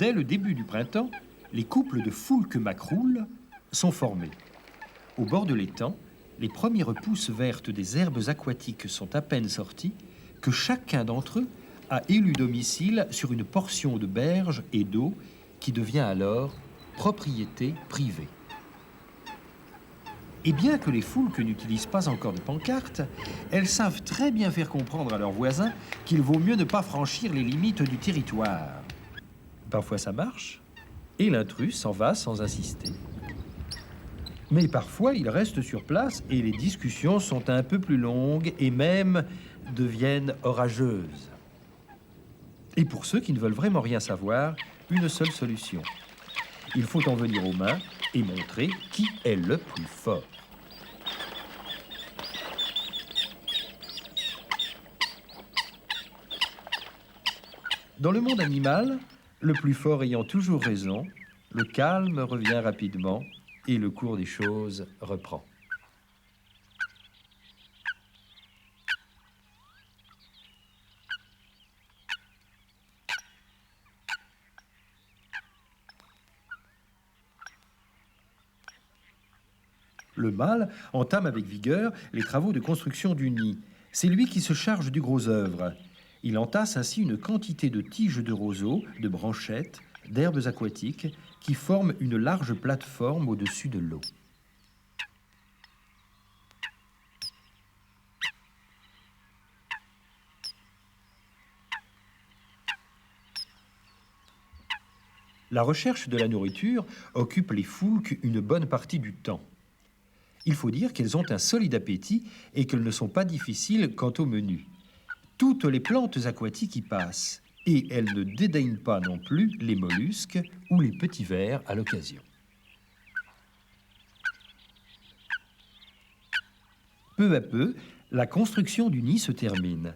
Dès le début du printemps, les couples de foulques-macroules sont formés. Au bord de l'étang, les premières pousses vertes des herbes aquatiques sont à peine sorties que chacun d'entre eux a élu domicile sur une portion de berge et d'eau qui devient alors propriété privée. Et bien que les foulques n'utilisent pas encore de pancartes, elles savent très bien faire comprendre à leurs voisins qu'il vaut mieux ne pas franchir les limites du territoire. Parfois ça marche, et l'intrus s'en va sans insister. Mais parfois il reste sur place et les discussions sont un peu plus longues et même deviennent orageuses. Et pour ceux qui ne veulent vraiment rien savoir, une seule solution. Il faut en venir aux mains et montrer qui est le plus fort. Dans le monde animal, le plus fort ayant toujours raison, le calme revient rapidement et le cours des choses reprend. Le mâle entame avec vigueur les travaux de construction du nid. C'est lui qui se charge du gros œuvre. Il entasse ainsi une quantité de tiges de roseaux, de branchettes, d'herbes aquatiques qui forment une large plateforme au-dessus de l'eau. La recherche de la nourriture occupe les foulques une bonne partie du temps. Il faut dire qu'elles ont un solide appétit et qu'elles ne sont pas difficiles quant au menu. Toutes les plantes aquatiques y passent et elles ne dédaignent pas non plus les mollusques ou les petits vers à l'occasion. Peu à peu, la construction du nid se termine.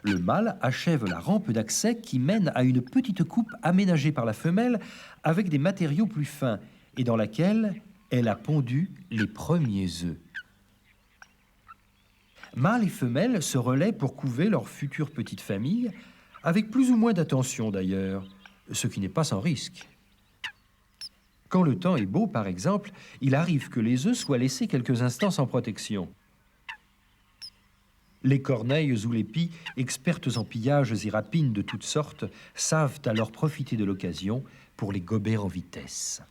Le mâle achève la rampe d'accès qui mène à une petite coupe aménagée par la femelle avec des matériaux plus fins et dans laquelle elle a pondu les premiers œufs. Mâles et femelles se relaient pour couver leur future petite famille, avec plus ou moins d'attention d'ailleurs, ce qui n'est pas sans risque. Quand le temps est beau, par exemple, il arrive que les œufs soient laissés quelques instants sans protection. Les corneilles ou les pies, expertes en pillages et rapines de toutes sortes, savent alors profiter de l'occasion pour les gober en vitesse.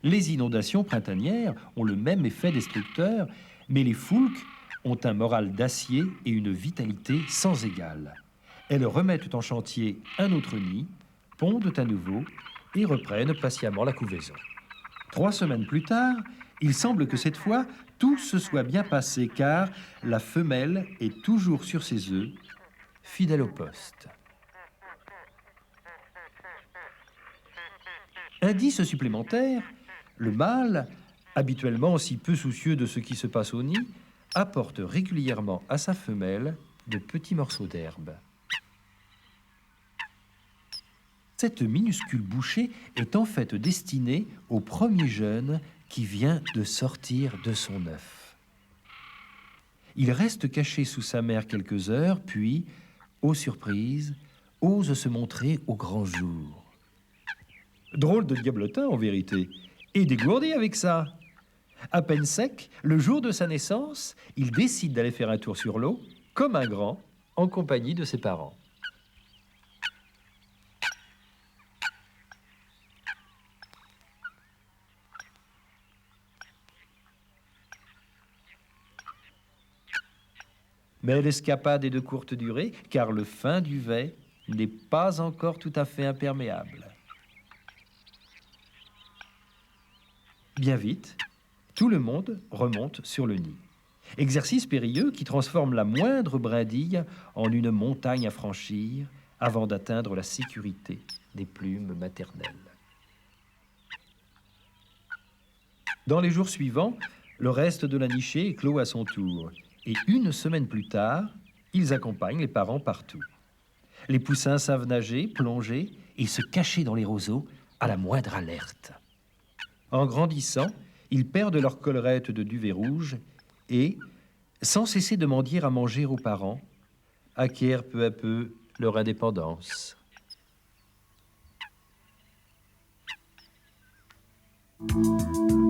Les inondations printanières ont le même effet destructeur, mais les foulques ont un moral d'acier et une vitalité sans égale. Elles remettent en chantier un autre nid, pondent à nouveau et reprennent patiemment la couvaison. 3 semaines plus tard, il semble que cette fois, tout se soit bien passé car la femelle est toujours sur ses œufs, fidèle au poste. Indice supplémentaire, le mâle, habituellement si peu soucieux de ce qui se passe au nid, apporte régulièrement à sa femelle de petits morceaux d'herbe. Cette minuscule bouchée est en fait destinée au premier jeune qui vient de sortir de son œuf. Il reste caché sous sa mère quelques heures, puis, ô surprise, ose se montrer au grand jour. Drôle de diablotin en vérité, et dégourdi avec ça. À peine sec, le jour de sa naissance, il décide d'aller faire un tour sur l'eau, comme un grand, en compagnie de ses parents. Mais l'escapade est de courte durée, car le fin duvet n'est pas encore tout à fait imperméable. Bien vite, tout le monde remonte sur le nid. Exercice périlleux qui transforme la moindre brindille en une montagne à franchir avant d'atteindre la sécurité des plumes maternelles. Dans les jours suivants, le reste de la nichée est clos à son tour. Et 1 semaine plus tard, ils accompagnent les parents partout. Les poussins savent nager, plonger et se cacher dans les roseaux à la moindre alerte. En grandissant, ils perdent leur collerette de duvet rouge et, sans cesser de mendier à manger aux parents, acquièrent peu à peu leur indépendance. Thank